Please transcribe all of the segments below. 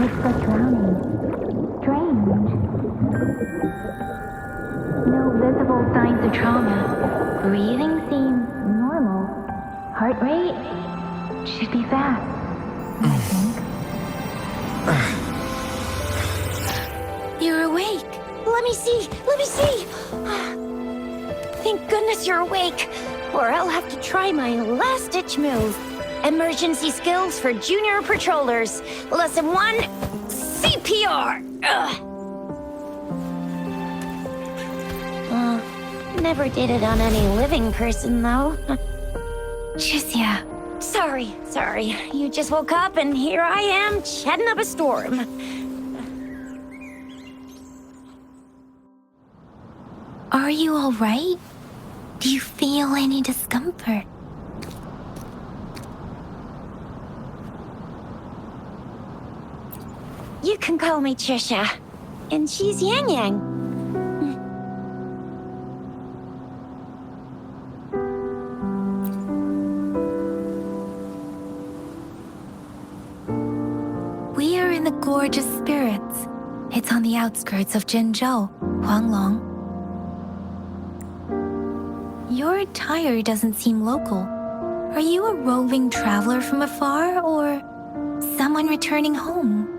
Looks like drowning. Strange. No visible signs of trauma. Breathing seems normal. Heart rate should be fast, I think. You're awake. Let me see. Let me see. Thank goodness you're awake, or I'll have to try my last-ditch move. Emergency skills for junior patrollers. Lesson 1, CPR. Never did it on any living person, though. Tricia. Sorry. You just woke up, and here I am, chatting up a storm. Are you all right? Do you feel any discomfort? You can call me Trisha, and she's Yang Yang. We are in the Gorgeous Spirits. It's on the outskirts of Jinzhou, Huanglong. Your attire doesn't seem local. Are you a roving traveler from afar, or someone returning home?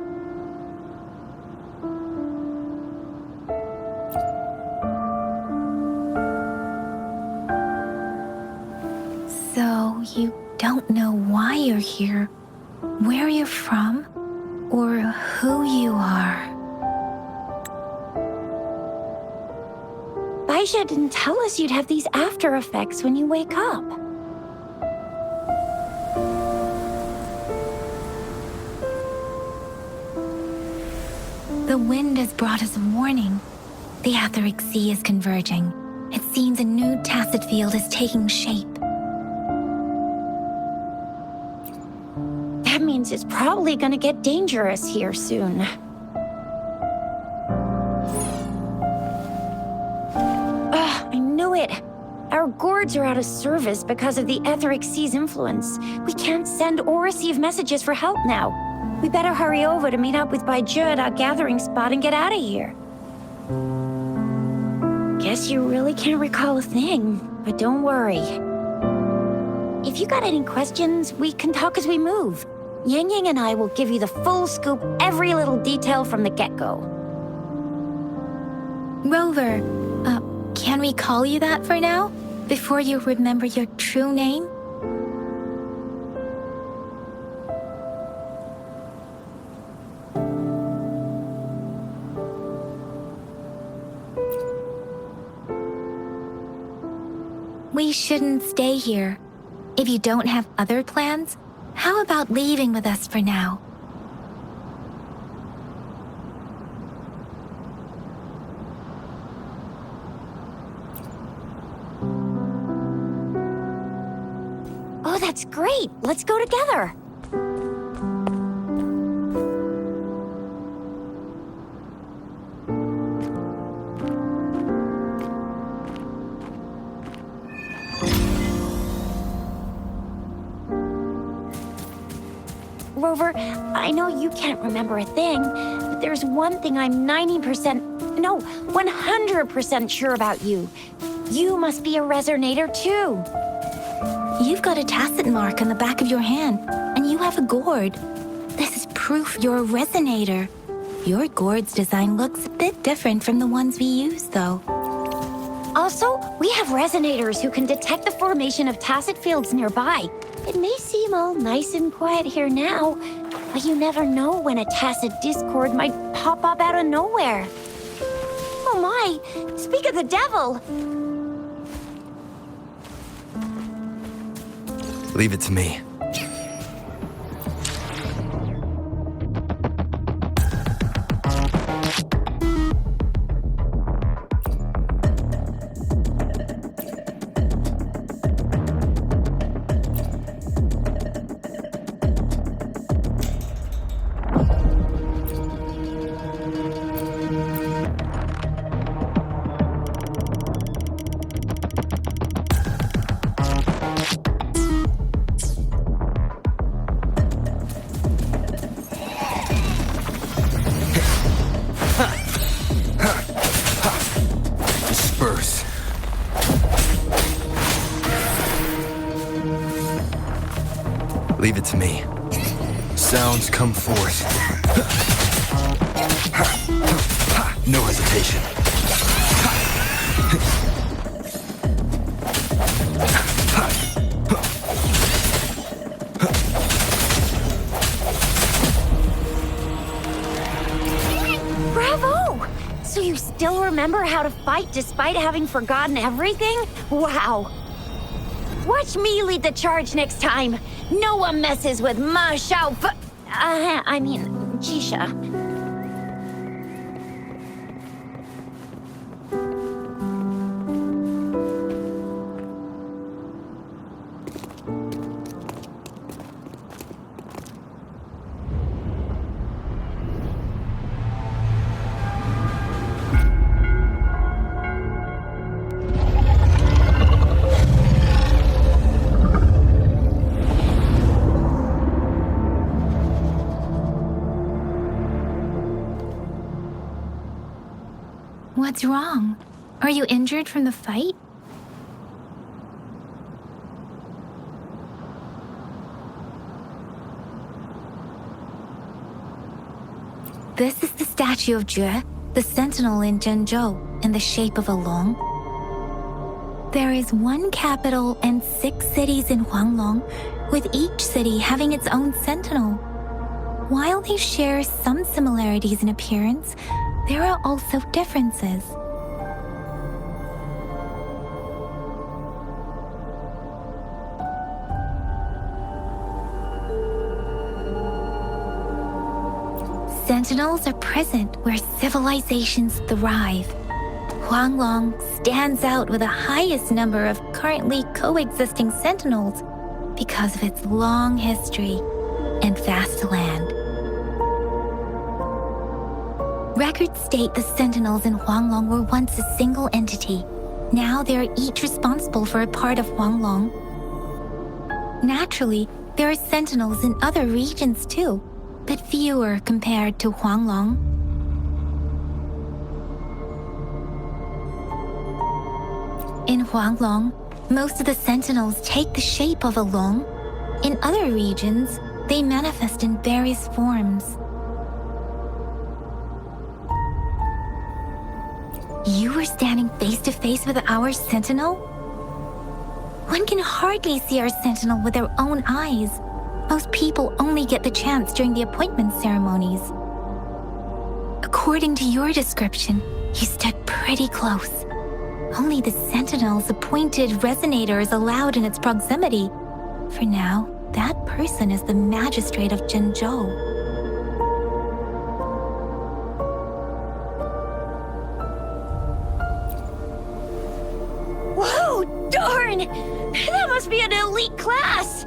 So, you don't know why you're here, where you're from, or who you are. Baisha didn't tell us you'd have these after effects when you wake up. The wind has brought us a warning. The Etheric Sea is converging. It seems a new tacit field is taking shape. That means it's probably gonna get dangerous here soon. I knew it. Our gourds are out of service because of the Etheric Sea's influence. We can't send or receive messages for help now. We better hurry over to meet up with Baizhi at our gathering spot and get out of here. Guess you really can't recall a thing, but don't worry. If you got any questions, we can talk as we move. Yang Yang and I will give you the full scoop, every little detail from the get-go. Rover, can we call you that for now? Before you remember your true name? We shouldn't stay here. If you don't have other plans, how about leaving with us for now? Oh, that's great. Let's go together. Rover, I know you can't remember a thing, but there's one thing I'm 100% sure about you. You must be a resonator too. You've got a tacit mark on the back of your hand, and you have a gourd. This is proof you're a resonator. Your gourd's design looks a bit different from the ones we use, though. Also, we have resonators who can detect the formation of tacit fields nearby. It may seem all nice and quiet here now, but you never know when a tacit discord might pop up out of nowhere. Oh my, speak of the devil! Leave it to me. Leave it to me. Sounds come forth. No hesitation. Bravo! So you still remember how to fight despite having forgotten everything? Wow! Watch me lead the charge next time. No one messes with Ma Shao Chisha. What's wrong? Are you injured from the fight? This is the statue of Jue, the sentinel in Zhengzhou, in the shape of a long. There is one capital and 6 cities in Huanglong, with each city having its own sentinel. While they share some similarities in appearance, there are also differences. Sentinels are present where civilizations thrive. Huanglong stands out with the highest number of currently coexisting sentinels because of its long history and vast land. Records state the sentinels in Huanglong were once a single entity. Now they are each responsible for a part of Huanglong. Naturally, there are sentinels in other regions too, but fewer compared to Huanglong. In Huanglong, most of the sentinels take the shape of a long. In other regions, they manifest in various forms. You were standing face to face with our sentinel? One can hardly see our sentinel with their own eyes. Most people only get the chance during the appointment ceremonies. According to your description, you stood pretty close. Only the sentinel's appointed resonator is allowed in its proximity. For now, that person is the magistrate of Zhengzhou. Darn! That must be an elite class!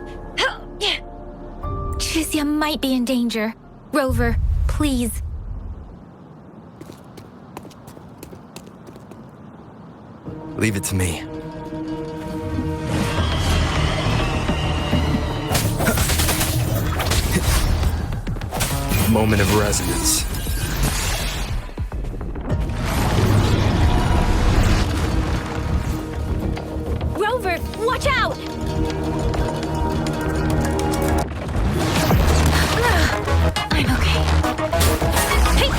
Chizia might be in danger. Rover, please. Leave it to me. Moment of resonance. Rover, watch out! I'm okay. Hey!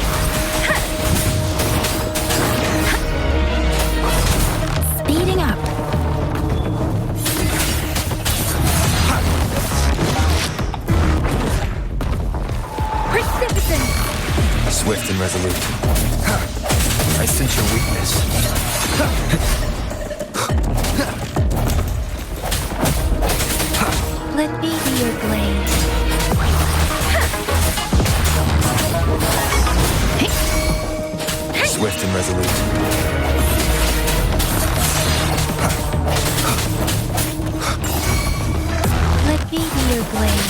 Speeding up. Precipitous. Swift and resolute. I sense your weakness. Let me be your blade. Swift and resolute. Let me be your blade.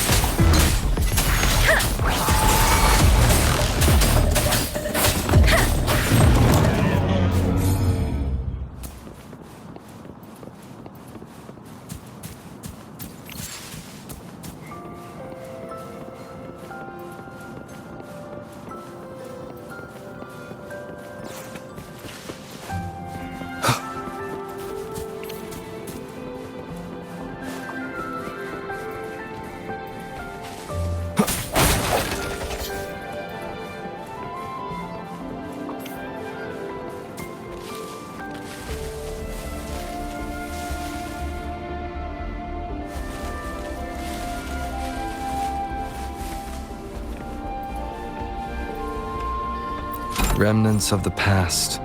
Remnants of the past.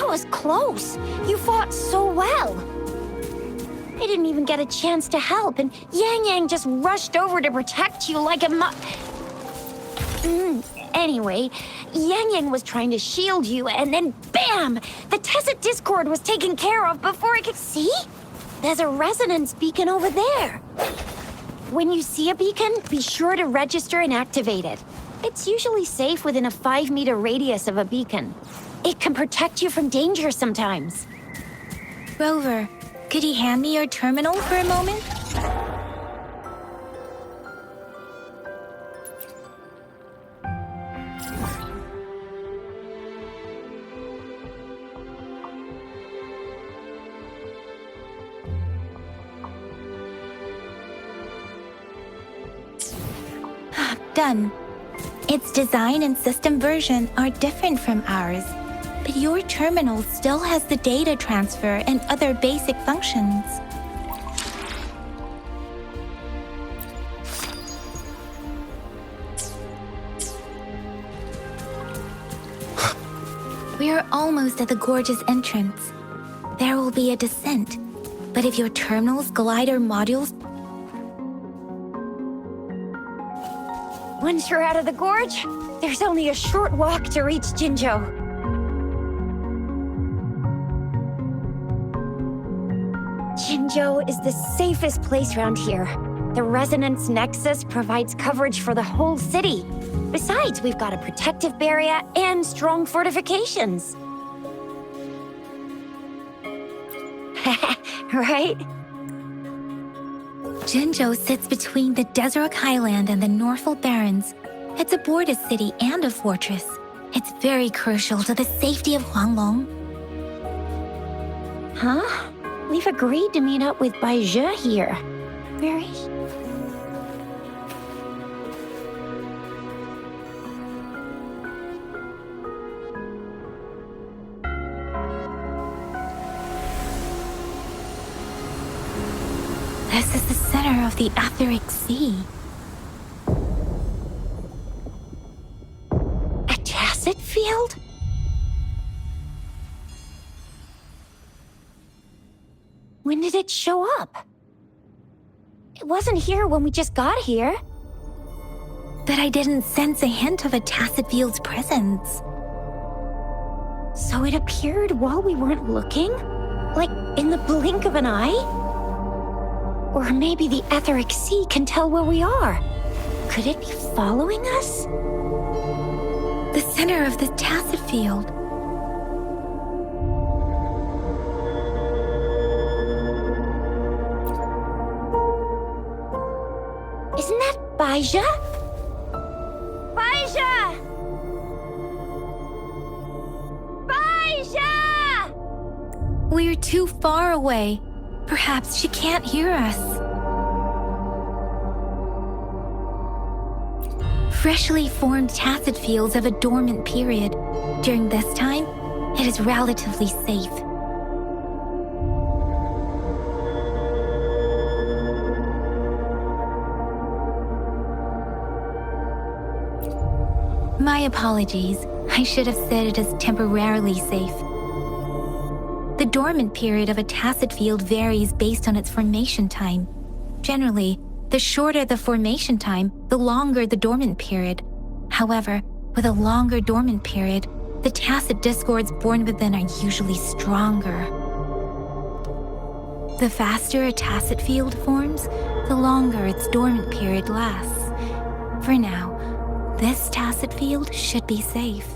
Was close. You fought so well. I didn't even get a chance to help, and Yang Yang just rushed over to protect you like a Anyway, Yang Yang was trying to shield you, and then BAM! The Tacit Discord was taken care of before I could see? There's a resonance beacon over there. When you see a beacon, be sure to register and activate it. It's usually safe within a 5-meter radius of a beacon. It can protect you from danger sometimes. Rover, could you hand me your terminal for a moment? Done. Its design and system version are different from ours. But your terminal still has the data transfer and other basic functions. We are almost at the gorge's entrance. There will be a descent, but if your terminal's glider modules... Once you're out of the gorge, there's only a short walk to reach Jinzhou. Jinzhou is the safest place around here. The Resonance Nexus provides coverage for the whole city. Besides, we've got a protective barrier and strong fortifications. Right? Jinzhou sits between the Desert Highland and the Norfolk Barrens. It's a border city and a fortress. It's very crucial to the safety of Huanglong. Huh? We've agreed to meet up with Baizhe here. Where is she? This is the center of the Etheric Sea. A tacit field? When did it show up? It wasn't here when we just got here. But I didn't sense a hint of a tacit field's presence. So it appeared while we weren't looking? Like in the blink of an eye? Or maybe the Etheric Sea can tell where we are. Could it be following us? The center of the tacit field. Isn't that Baizhe? Baizhe! Baizhe! We're too far away. Perhaps she can't hear us. Freshly formed tacit fields have a dormant period. During this time, it is relatively safe. My apologies. I should have said it is temporarily safe. The dormant period of a tacit field varies based on its formation time. Generally, the shorter the formation time, the longer the dormant period. However, with a longer dormant period, the tacit discords born within are usually stronger. The faster a tacit field forms, the longer its dormant period lasts. For now, this tacit field should be safe.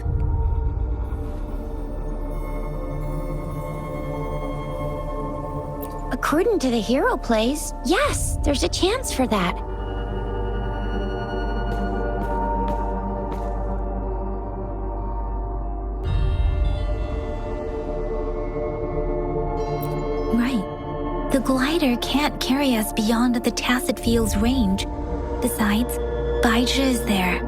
According to the hero plays, yes, there's a chance for that. Right. The glider can't carry us beyond the tacit field's range. Besides, Baija is there.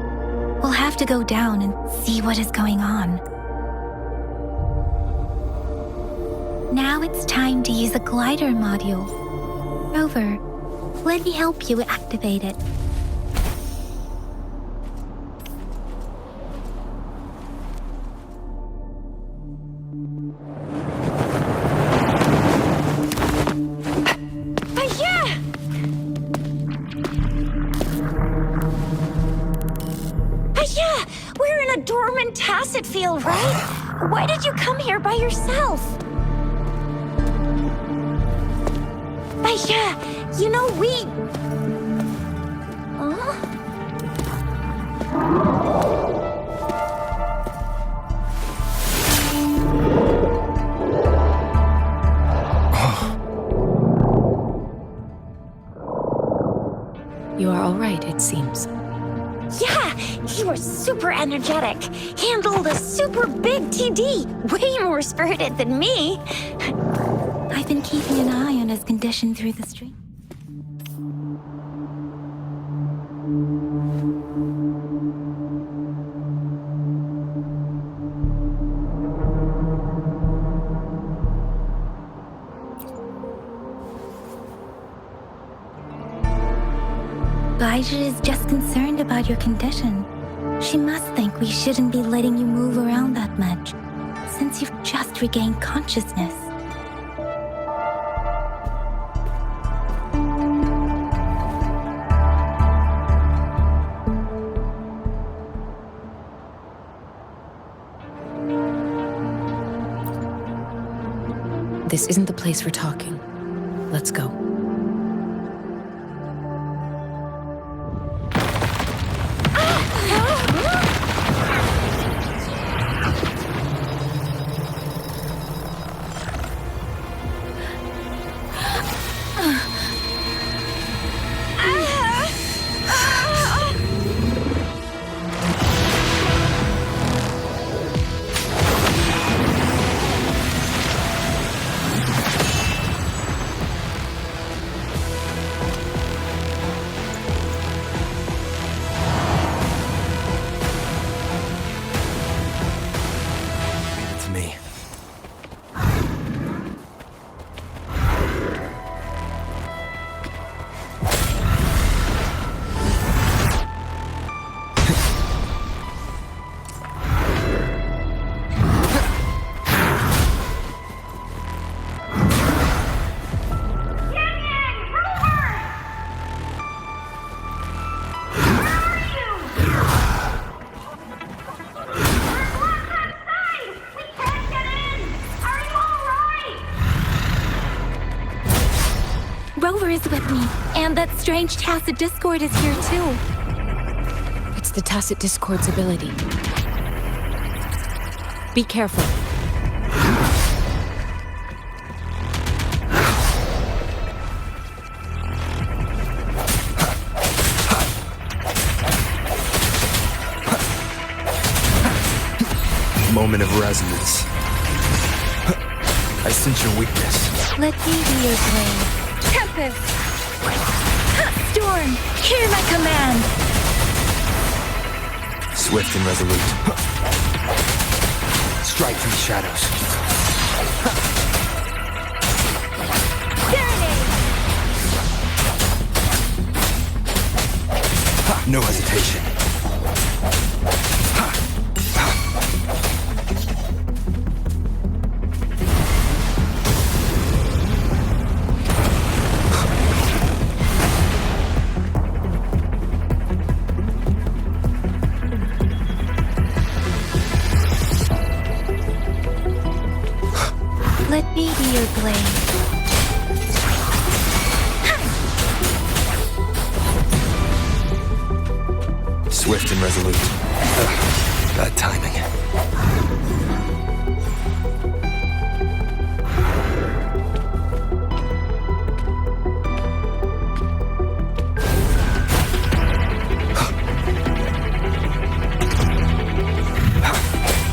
We'll have to go down and see what is going on. Now it's time to use the glider module. Rover, let me help you activate it. We're in a dormant tacit field, right? Why did you come here by yourself? Baija, you know we... Huh? You are all right, it seems. Yeah, you were super energetic. Handled a super big TD. Way more spirited than me. I've been keeping an eye on his condition through the stream. Baija is just concerned about your condition. She must think we shouldn't be letting you move around that much, since you've just regained consciousness. This isn't the place for talking. Let's go. Rover is with me, and that strange tacit discord is here too. It's the tacit discord's ability. Be careful. Moment of resonance. I sense your weakness. Let me be your blade. Tempest! Storm! Hear my command! Swift and resolute. Strike from the shadows. Serenade! No hesitation. your blade. Swift and resolute. Bad timing.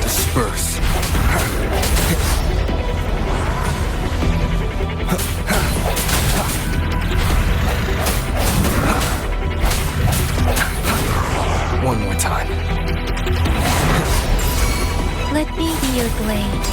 Disperse. One more time. Let me be your blade.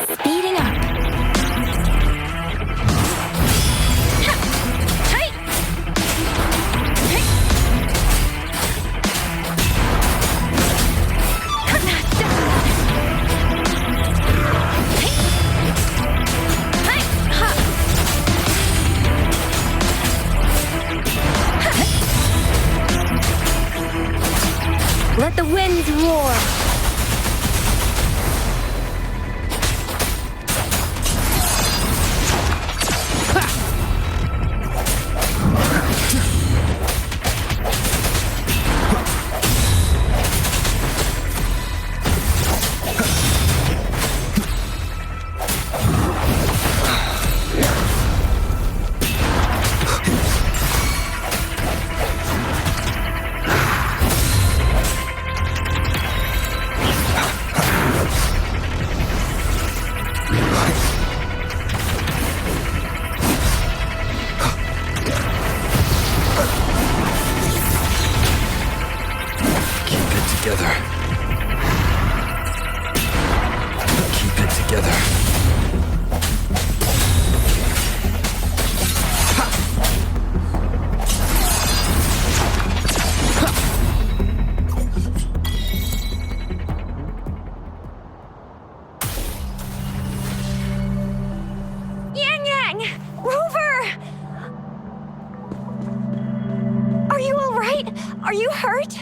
Speeding up. Let the winds roar. Together. Keep it together. Yang! Rover! Are you all right? Are you hurt?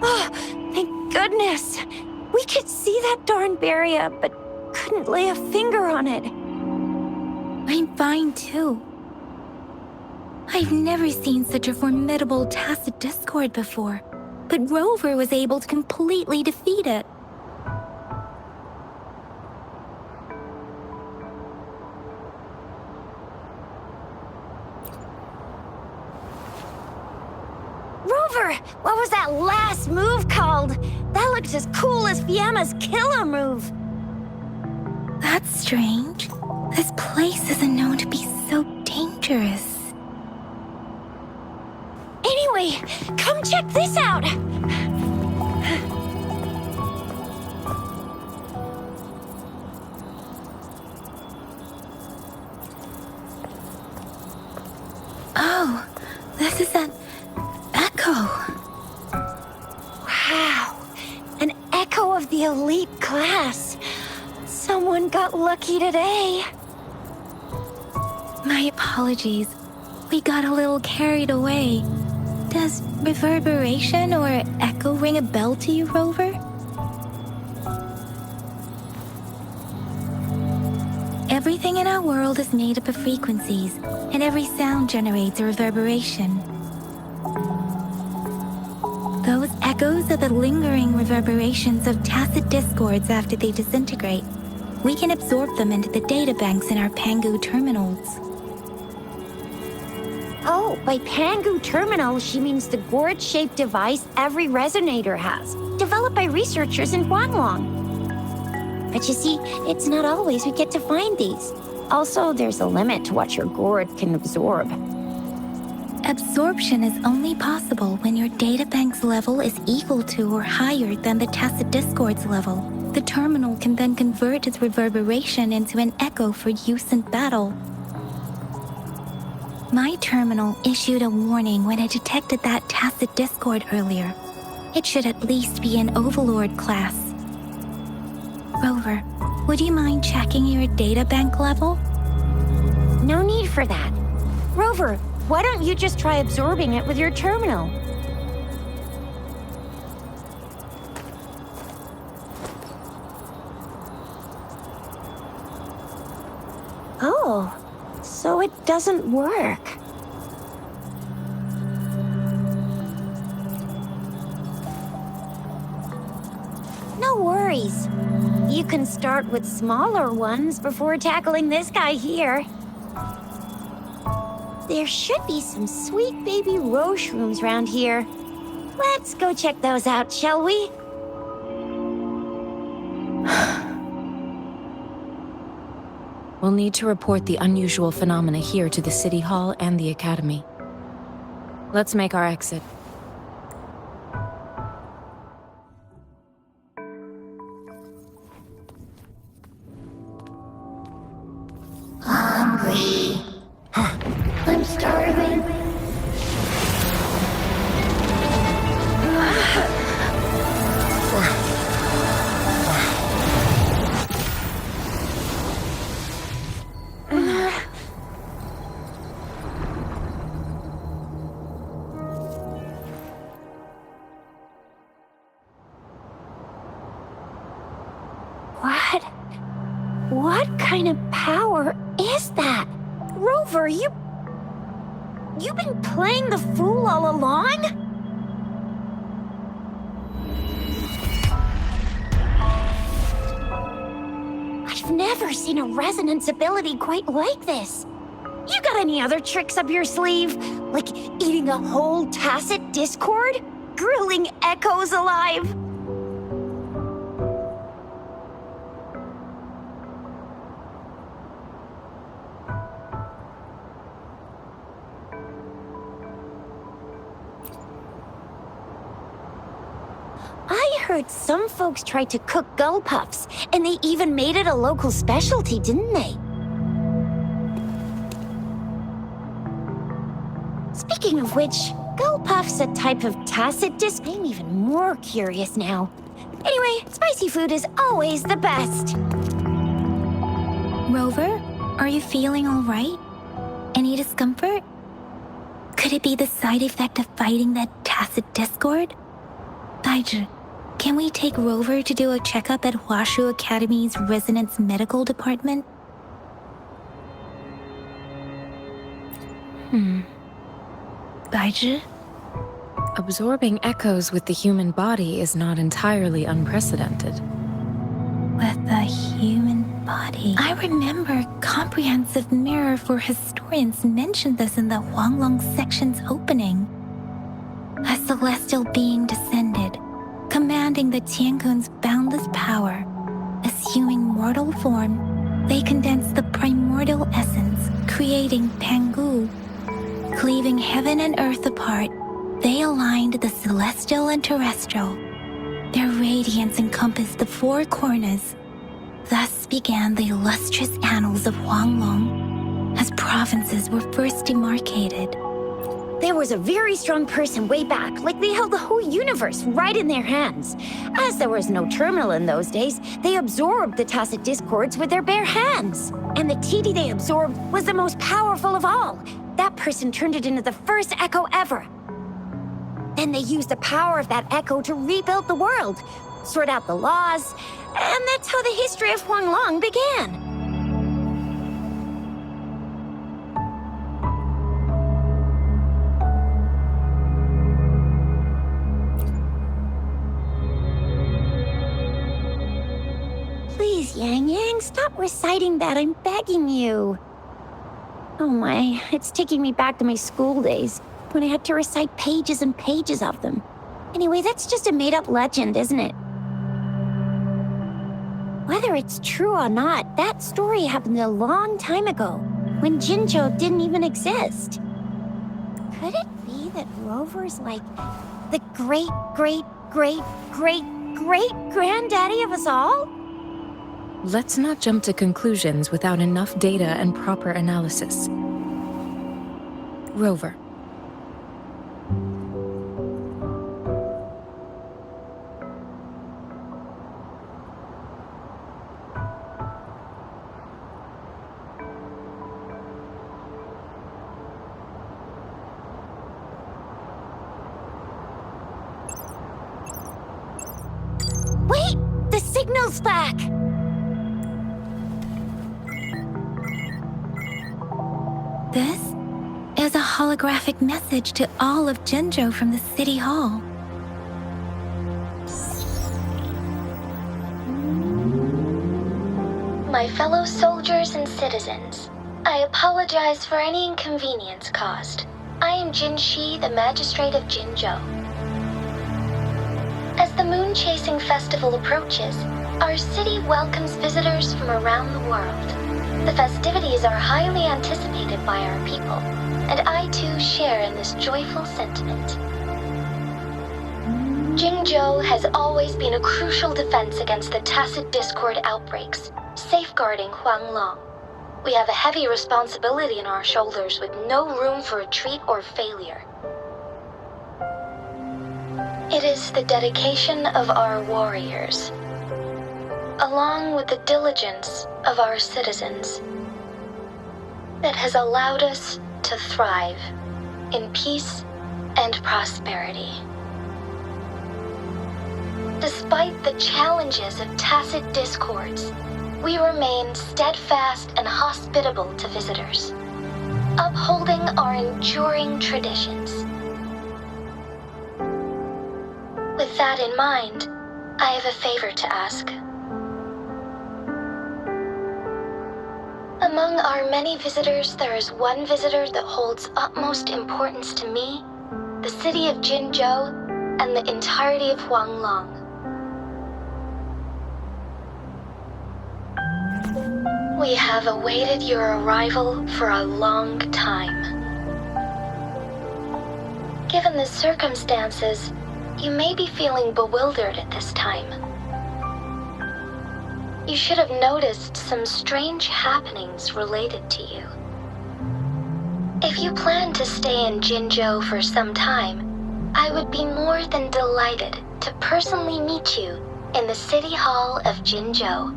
Oh, thank goodness. We could see that darn barrier, but couldn't lay a finger on it. I'm fine too. I've never seen such a formidable tacit discord before, but Rover was able to completely defeat it. Rover, what was that last move called? That looked as cool as Fiamma's killer move. That's strange. This place isn't known to be so dangerous. Anyway, come check this out. Oh, this is an echo. Wow, an echo of the elite class. Someone got lucky today. My apologies. We got a little carried away. Does reverberation or echo ring a bell to you, Rover? Everything in our world is made up of frequencies, and every sound generates a reverberation. Those echoes are the lingering reverberations of tacit discords after they disintegrate. We can absorb them into the data banks in our Pangu terminals. Oh, by Pangu terminal, she means the gourd-shaped device every resonator has, developed by researchers in Huanglong. But you see, it's not always we get to find these. Also, there's a limit to what your gourd can absorb. Absorption is only possible when your databank's level is equal to or higher than the tacit discord's level. The terminal can then convert its reverberation into an echo for use in battle. My terminal issued a warning when it detected that tacit discord earlier. It should at least be an Overlord class. Rover, would you mind checking your databank level? No need for that. Rover, why don't you just try absorbing it with your terminal? Oh, so it doesn't work. No worries. You can start with smaller ones before tackling this guy here. There should be some sweet baby Roche rooms around here. Let's go check those out, shall we? We'll need to report the unusual phenomena here to the City Hall and the Academy. Let's make our exit. Hungry. I'm starving. What kind of power is that? Rover, you've been playing the fool all along? I've never seen a resonance ability quite like this. You got any other tricks up your sleeve? Like eating a whole tacit discord? Grilling echoes alive? I heard some folks tried to cook gull puffs, and they even made it a local specialty, didn't they? Speaking of which, gull puff's a type of tacit disc. I'm even more curious now. Anyway, spicy food is always the best. Rover, are you feeling all right? Any discomfort? Could it be the side effect of fighting that tacit discord? Baiju, can we take Rover to do a checkup at Hwashu Academy's Resonance Medical Department? Baiju? Absorbing echoes with the human body is not entirely unprecedented. With the human body. I remember Comprehensive Mirror for Historians mentioned this in the Huanglong section's opening. A celestial being descended, commanding the Tiankun's boundless power. Assuming mortal form, they condensed the primordial essence, creating Pangu. Cleaving heaven and earth apart, they aligned the celestial and terrestrial. Their radiance encompassed the four corners. Thus began the illustrious annals of Huanglong, as provinces were first demarcated. There was a very strong person way back, like they held the whole universe right in their hands. As there was no terminal in those days, they absorbed the tacit discords with their bare hands. And the TD they absorbed was the most powerful of all. That person turned it into the first echo ever. Then they used the power of that echo to rebuild the world, sort out the laws, and that's how the history of Huanglong began. Please, Yang Yang, stop reciting that, I'm begging you. Oh my, it's taking me back to my school days, when I had to recite pages and pages of them. Anyway, that's just a made-up legend, isn't it? Whether it's true or not, that story happened a long time ago, when Jinzhou didn't even exist. Could it be that Rover's like the great-great-great-great-great-granddaddy of us all? Let's not jump to conclusions without enough data and proper analysis. Rover. Wait! The signal's back! This is a holographic message to all of Jinzhou from the City Hall. My fellow soldiers and citizens, I apologize for any inconvenience caused. I am Jin Shi, the Magistrate of Jinzhou. As the Moon-Chasing Festival approaches, our city welcomes visitors from around the world. The festivities are highly anticipated by our people, and I too share in this joyful sentiment. Jinzhou has always been a crucial defense against the tacit discord outbreaks, safeguarding Huanglong. We have a heavy responsibility on our shoulders with no room for retreat or failure. It is the dedication of our warriors, along with the diligence of our citizens, that has allowed us to thrive in peace and prosperity. Despite the challenges of tacit discords, we remain steadfast and hospitable to visitors, upholding our enduring traditions. With that in mind, I have a favor to ask. Among our many visitors, there is one visitor that holds utmost importance to me, the city of Jinzhou, and the entirety of Huanglong. We have awaited your arrival for a long time. Given the circumstances, you may be feeling bewildered at this time. You should have noticed some strange happenings related to you. If you plan to stay in Jinzhou for some time, I would be more than delighted to personally meet you in the City Hall of Jinzhou.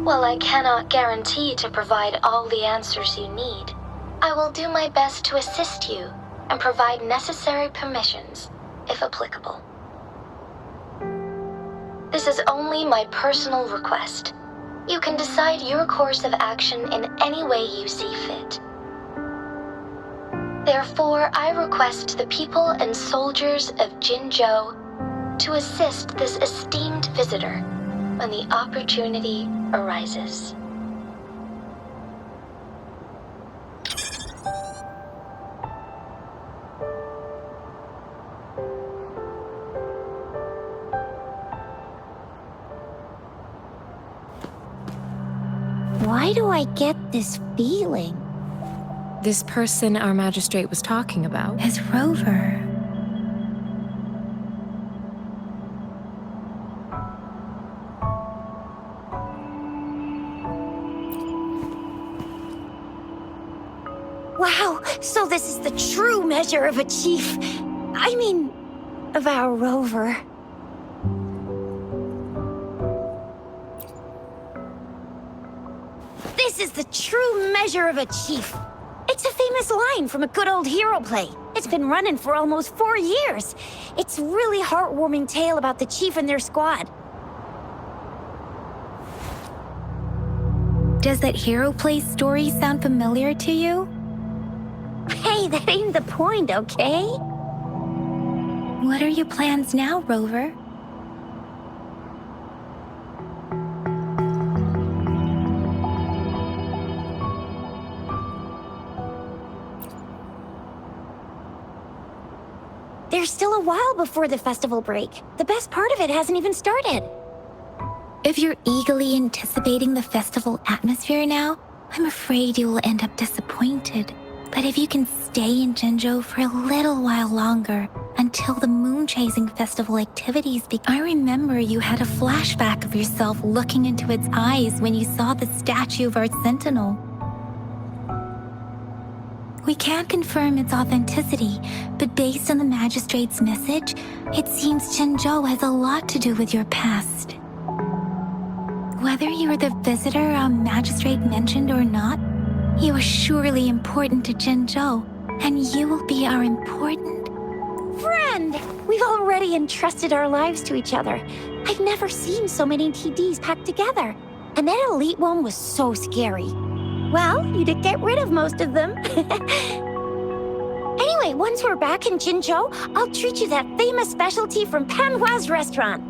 While I cannot guarantee to provide all the answers you need, I will do my best to assist you and provide necessary permissions, if applicable. This is only my personal request. You can decide your course of action in any way you see fit. Therefore, I request the people and soldiers of Jinzhou to assist this esteemed visitor when the opportunity arises. Why do I get this feeling? This person our magistrate was talking about. Is Rover. Wow, so this is the true measure of a chief. I mean, of our Rover. This is the true measure of a chief. It's a famous line from a good old hero play. It's been running for almost 4 years. It's a really heartwarming tale about the chief and their squad. Does that hero play story sound familiar to you? Hey, that ain't the point, okay? What are your plans now, Rover? There's still a while before the festival break. The best part of it hasn't even started. If you're eagerly anticipating the festival atmosphere now, I'm afraid you will end up disappointed. But if you can stay in Jinzhou for a little while longer, until the moon-chasing festival activities begin. I remember you had a flashback of yourself looking into its eyes when you saw the statue of our sentinel. We can't confirm its authenticity, but based on the magistrate's message, it seems Jinzhou has a lot to do with your past. Whether you are the visitor our magistrate mentioned or not, you are surely important to Jinzhou, and you will be our important Friend! We've already entrusted our lives to each other. I've never seen so many TDs packed together. And that elite one was so scary. Well, you did get rid of most of them. Anyway, once we're back in Jinzhou, I'll treat you that famous specialty from Panhua's restaurant.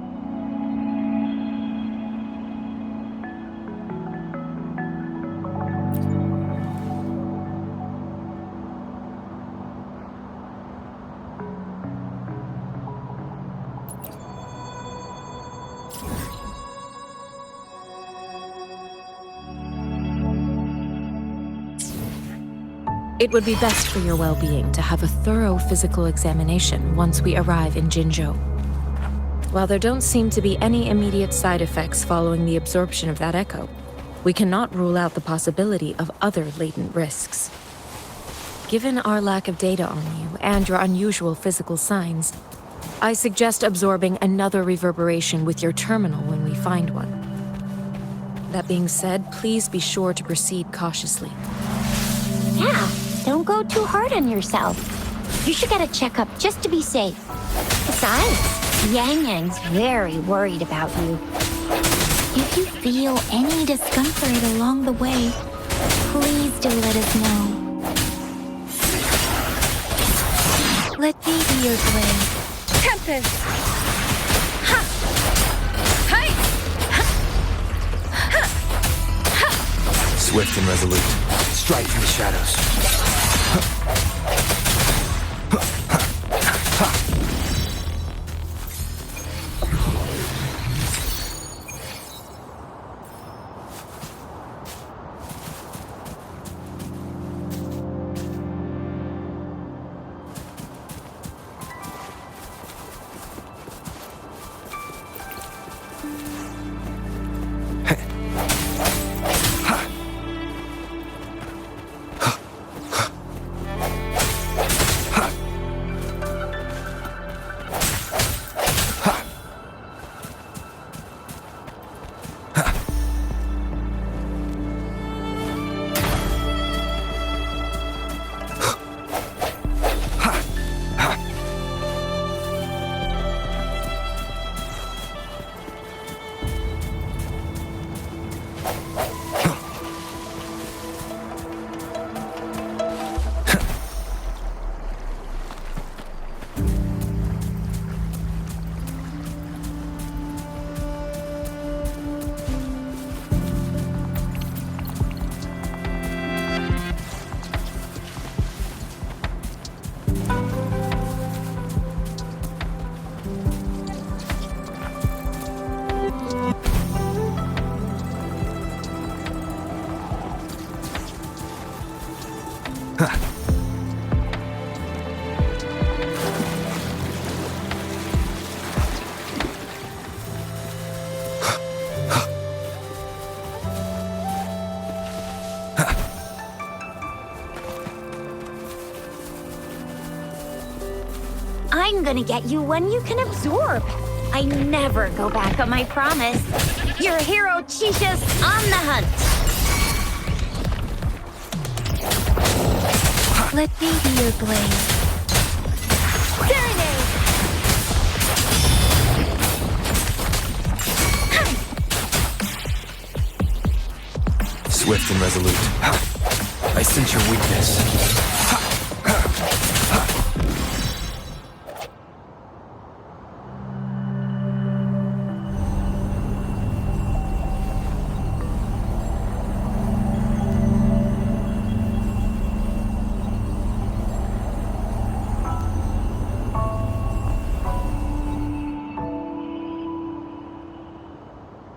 It would be best for your well-being to have a thorough physical examination once we arrive in Jinzhou. While there don't seem to be any immediate side effects following the absorption of that echo, we cannot rule out the possibility of other latent risks. Given our lack of data on you and your unusual physical signs, I suggest absorbing another reverberation with your terminal when we find one. That being said, please be sure to proceed cautiously. Yeah, don't go too hard on yourself. You should get a checkup just to be safe. Besides, Yang Yang's very worried about you. If you feel any discomfort along the way, please do let us know. Let me be your blade. Tempest! Ha! Hi! Swift and resolute. Strike from the shadows. I'm gonna get you one you can absorb. I never go back on my promise. Your hero Chisha's on the hunt. Let me be your blade. Serenade! Swift and resolute. I sense your weakness.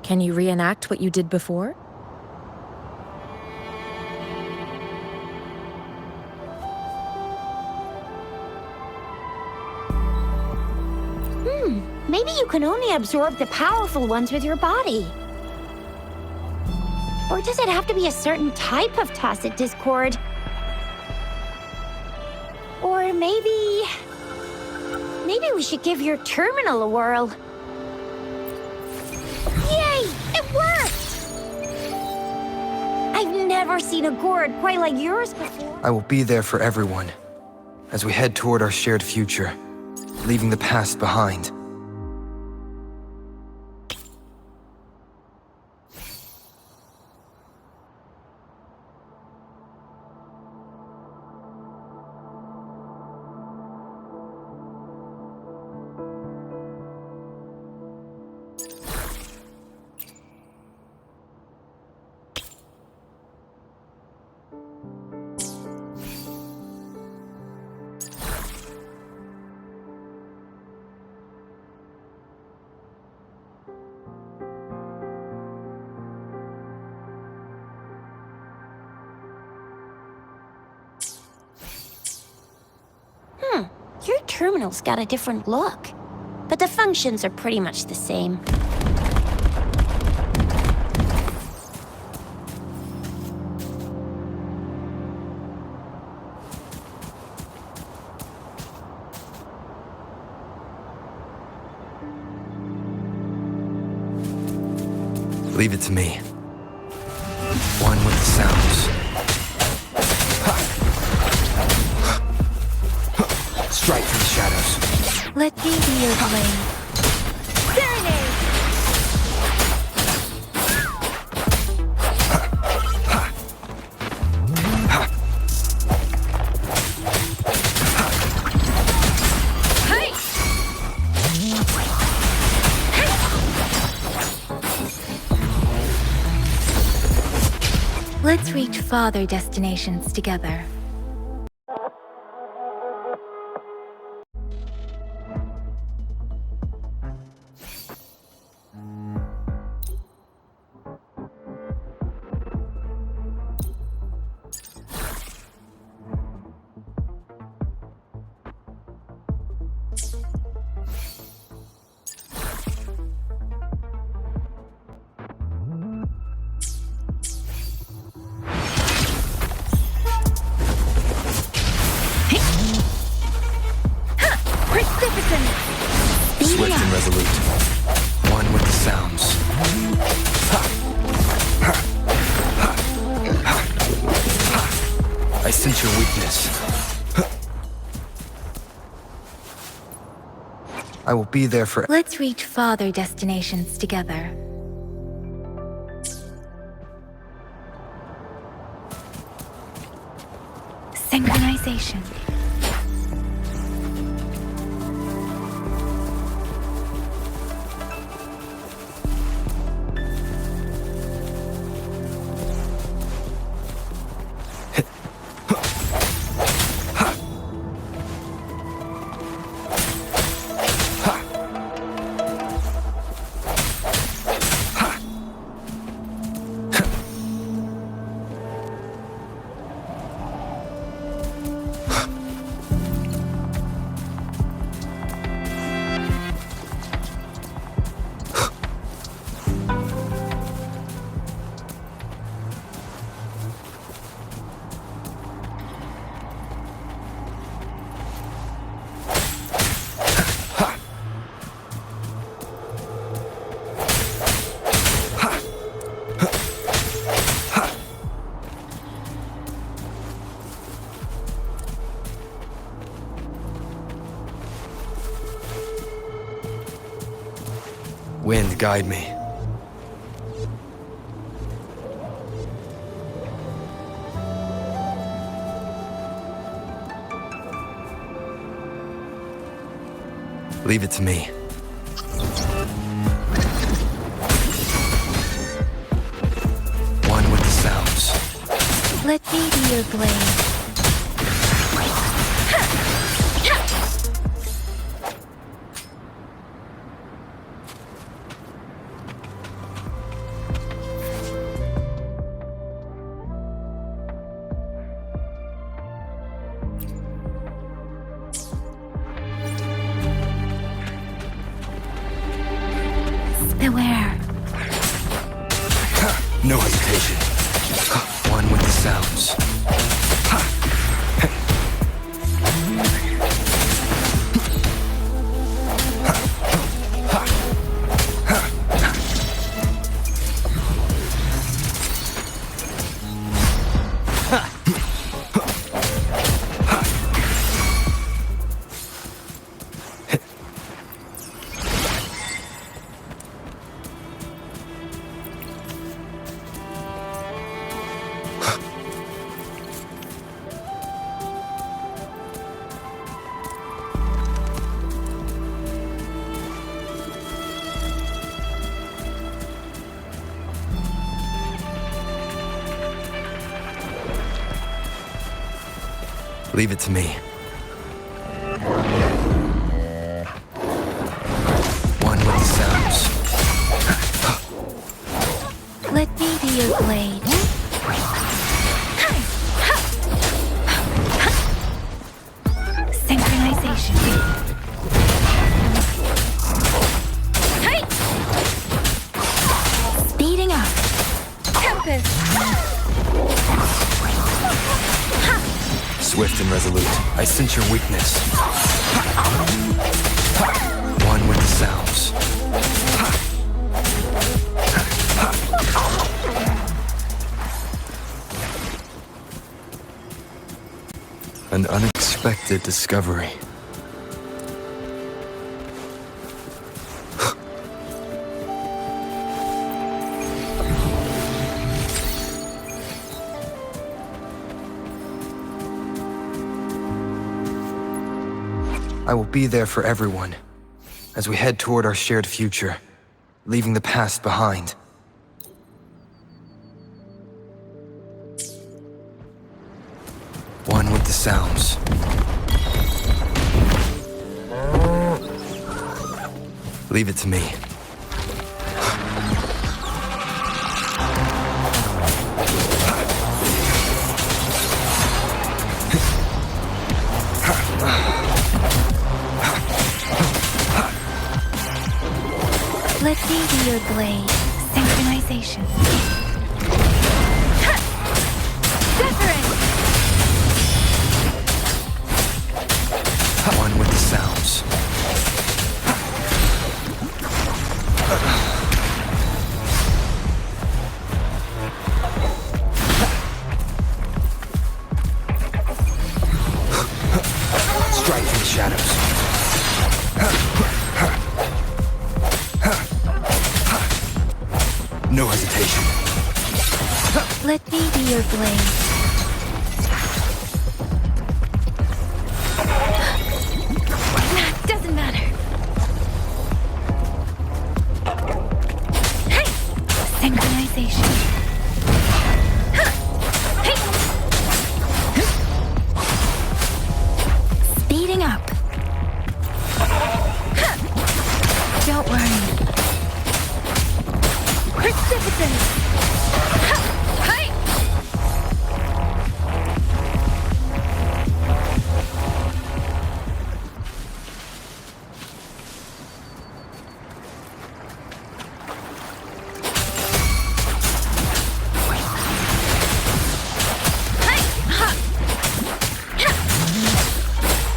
Can you reenact what you did before? Maybe you can only absorb the powerful ones with your body. Or does it have to be a certain type of tacit discord? Or maybe we should give your terminal a whirl. Yay! It worked! I've never seen a gourd quite like yours before. I will be there for everyone as we head toward our shared future, leaving the past behind. Your terminal's got a different look, but the functions are pretty much the same. Leave it to me. One with the sounds. Strike from the shadows. Let me be your blade. Serenade! Hey! Let's reach farther destinations together. Swift and resolute. One with the sounds. I sense your weakness. I will be there for... Let's reach farther destinations together. Synchronization. Wind, guide me. Leave it to me. One with the sounds. Let me be your blade. No hesitation. One with the sounds. Leave it to me. One with the sounds. Let me be your blade. Synchronization. Speeding up. Tempest. Swift and resolute. I sense your weakness. One with the sounds. An unexpected discovery. I will be there for everyone as we head toward our shared future, leaving the past behind. One with the sounds. Leave it to me. Let me be your blade. Synchronization. One with the sounds. Strike from the shadows. No hesitation. Let me be your blade. Doesn't matter. Synchronization. Speeding up. Don't worry. Precipitous.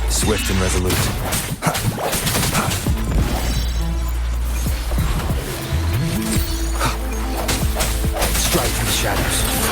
Swift and resolute. Strike from the shadows.